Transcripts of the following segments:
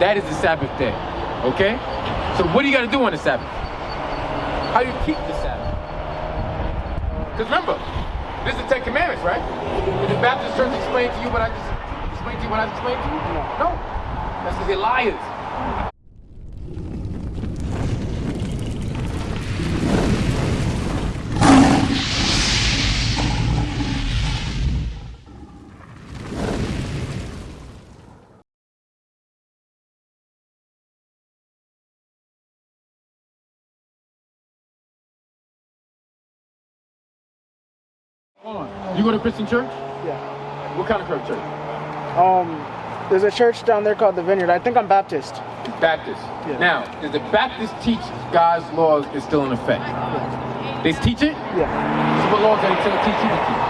that is the Sabbath day. Okay? So what do you got to do on the Sabbath? How do you keep the Sabbath? Because remember, this is the Ten Commandments, right? Did the Baptist church explain to you what I just explained to you? No. That's because they're liars. You go to Christian church? Yeah. What kind of church? There's a church down there called the Vineyard. I think I'm Baptist. Baptist. Yeah. Now, does the Baptist teach God's laws is still in effect? Yeah. They teach it? Yeah. So what laws are they teach you to teach?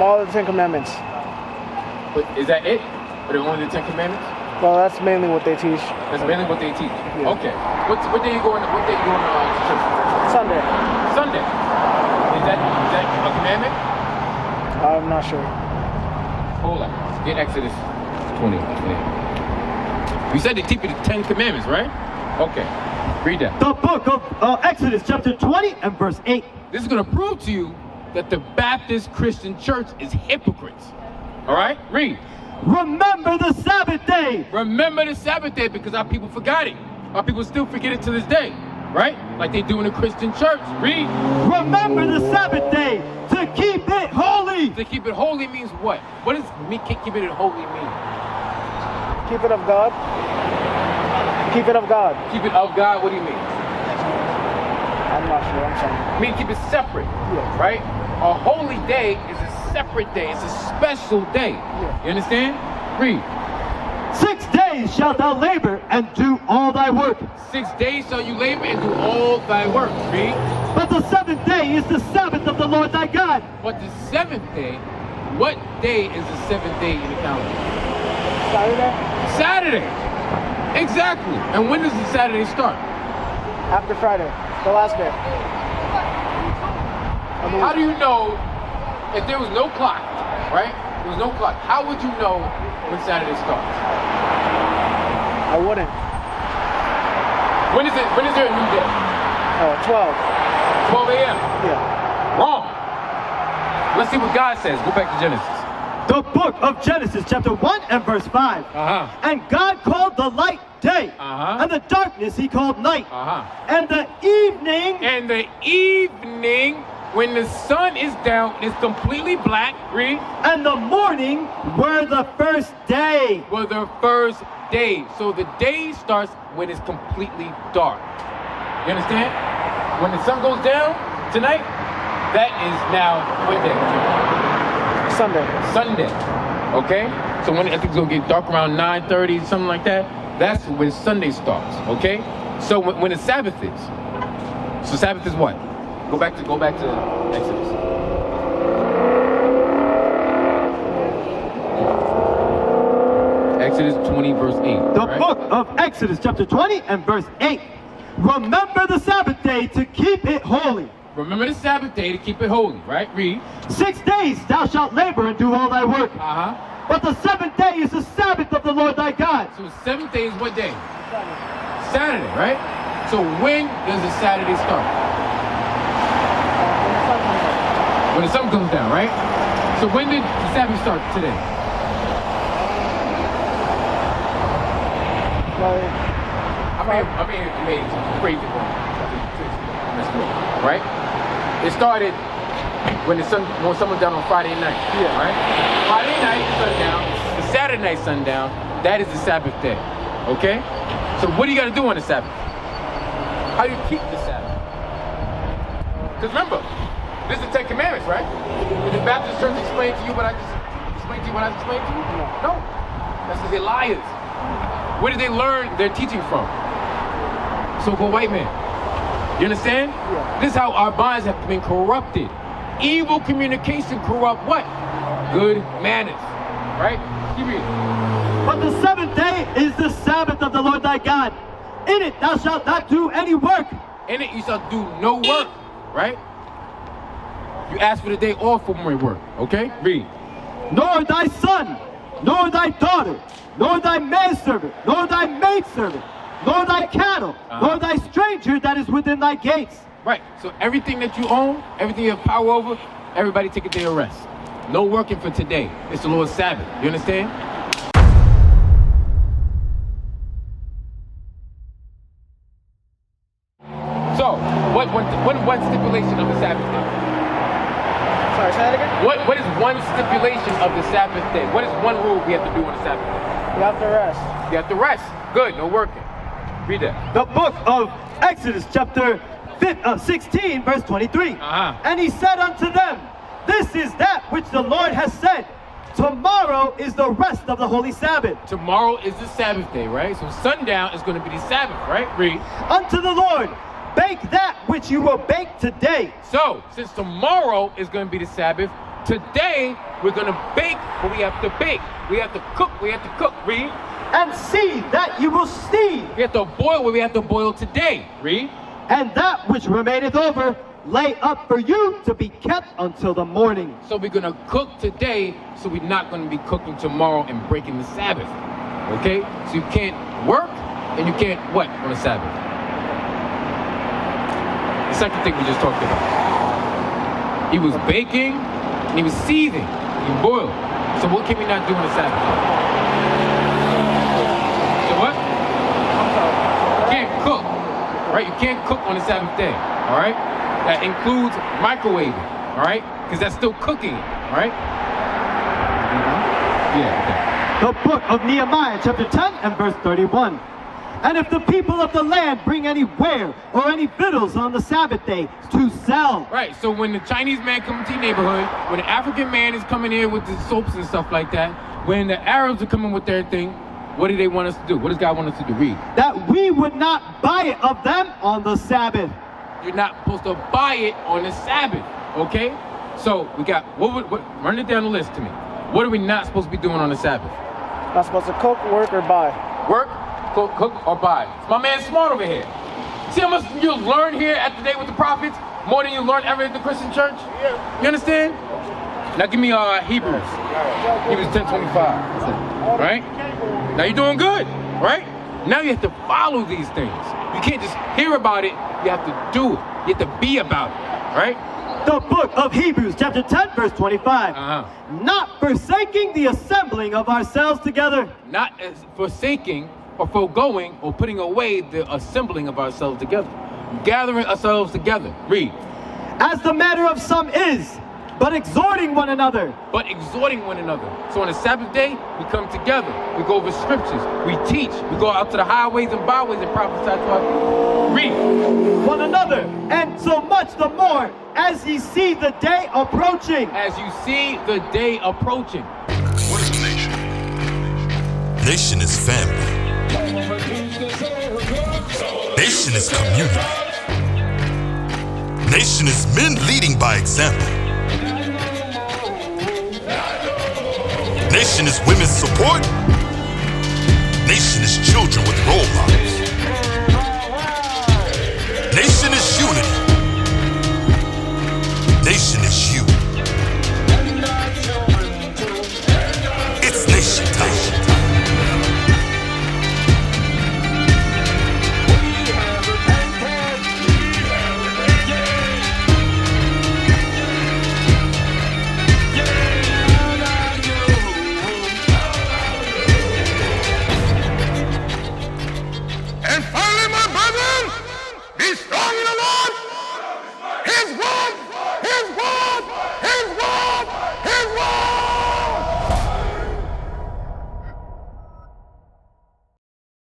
All the Ten Commandments. But is that it? Or the only the Ten Commandments? Well, that's mainly what they teach. That's mainly what they teach. Yeah. Okay. What day you going? What day you going to church? Sunday. Sunday. Is that a commandment? I'm not sure. Hold on. Get Exodus 20. You said they teach you the 10 Commandments, right? Okay. Read that. The book of Exodus, chapter 20 and verse 8. This is going to prove to you that the Baptist Christian church is hypocrites. All right? Read. Remember the Sabbath day. Remember the Sabbath day, because our people forgot it. Our people still forget it to this day. Right? Like they do in the Christian church. Read. Remember the Sabbath day to keep it holy. To keep it holy means what? What does keep it holy mean? Keep it of God. Keep it of God. Keep it of God, what do you mean? I'm not sure. I'm sorry. I mean, keep it separate. Yeah. Right? A holy day is a separate day. It's a special day. Yeah. You understand? Read. 6 days shalt thou labor and do all thy work. 6 days shall you labor and do all thy work. Read. But the seventh day is the Sabbath of the Lord thy God. But the seventh day, what day is the seventh day in the calendar? Saturday? Saturday. Exactly. And when does the Saturday start? After Friday. The last day. How do you know if there was no clock, right? There was no clock. How would you know when Saturday starts? I wouldn't. When is there a new day? 12. 12 a.m. Yeah. Wrong. Let's see what God says. Go back to Genesis. The book of Genesis, chapter 1 and verse 5. And God called the light day, and the darkness he called night. And the evening, when the sun is down, it's completely black. Read. And the morning were the first day. So the day starts when it's completely dark. You understand? When the sun goes down tonight, that is now what day? Sunday. Okay? So when I think it's gonna get dark around 9:30, something like that, that's when Sunday starts. Okay? So when the Sabbath is. So Sabbath is what? Go back to Exodus. Exodus 20 verse 8. The book of Exodus, chapter 20 and verse 8. Remember the Sabbath day to keep it holy. Remember the Sabbath day to keep it holy, right? Read. 6 days thou shalt labor and do all thy work. But the seventh day is the Sabbath of the Lord thy God. So the seventh day is what day? Saturday, right? So when does the Saturday start? When the sun comes down, right? So when did the Sabbath start today? I mean, it's crazy, right? It started when the sun was down on Friday night, right? Friday night sundown, the Saturday night sundown, that is the Sabbath day, okay? So what do you got to do on the Sabbath? How do you keep the Sabbath? Because remember, this is the Ten Commandments, right? Did the Baptist church explain to you what I just explained to you? No. That's because they're liars. Where did they learn their teaching from? So-called white man. You understand? Yeah. This is how our minds have been corrupted. Evil communication corrupt what? Good manners. Right? Keep reading. But the seventh day is the Sabbath of the Lord thy God. In it thou shalt not do any work. In it you shall do no work. Right? You ask for the day off for more work. Okay? Read. Nor thy son, nor thy daughter, nor thy manservant, nor thy maidservant, nor thy cattle, nor thy stranger that is within thy gates. Right. So everything that you own, everything you have power over, everybody take a day of rest. No working for today. It's the Lord's Sabbath. You understand? So, what one stipulation of the Sabbath day? Sorry, say that again? What is one stipulation of the Sabbath day? What is one rule we have to do on the Sabbath day? You have to rest. You have to rest. Good, no working. Read that. The book of Exodus, chapter 16, verse 23. And he said unto them, this is that which the Lord has said. Tomorrow is the rest of the holy Sabbath. Tomorrow is the Sabbath day, right? So sundown is going to be the Sabbath, right? Read. Unto the Lord, bake that which you will bake today. So, since tomorrow is going to be the Sabbath, today we're going to bake what we have to bake. We have to cook, Read. And see that you will steam. We have to boil what we have to boil today. Read. And that which remaineth over, lay up for you to be kept until the morning. So we're going to cook today, so we're not going to be cooking tomorrow and breaking the Sabbath. Okay? So you can't work and you can't what on the Sabbath? The second thing we just talked about. He was baking and he was seething. He boiled. So what can we not do on the Sabbath? So what? You can't cook. Right? You can't cook on the Sabbath day. All right? That includes microwaving. All right? Because that's still cooking. All right? Yeah. The book of Nehemiah, chapter 10 and verse 31. And if the people of the land bring any ware or any victuals on the Sabbath day to sell. Right, so when the Chinese man comes to your neighborhood, when the African man is coming here with the soaps and stuff like that, when the Arabs are coming with their thing, what do they want us to do? What does God want us to do? Read. That we would not buy it of them on the Sabbath. You're not supposed to buy it on the Sabbath, okay? So we got, run it down the list to me. What are we not supposed to be doing on the Sabbath? Not supposed to cook, work, or buy. Work, cook, or buy. My man's smart over here. See how much you learn here at the Day with the Prophets? More than you learn ever at the Christian church? Yeah. You understand? Now give me Hebrews. Hebrews 10:25. Right? Now you're doing good, right? Now you have to follow these things. You can't just hear about it, you have to do it. You have to be about it, right? The book of Hebrews, chapter 10, verse 25. Not forsaking the assembling of ourselves together. Not as forsaking or foregoing or putting away the assembling of ourselves together. Gathering ourselves together. Read. As the manner of some is, but exhorting one another. But exhorting one another. So on the Sabbath day, we come together. We go over scriptures. We teach. We go out to the highways and byways and prophesy to our people. Read. One another. And so much the more as ye see the day approaching. As you see the day approaching. What is a nation? Nation is family. Nation is community. Nation is men leading by example. Nation is women's support. Nation is children with role models.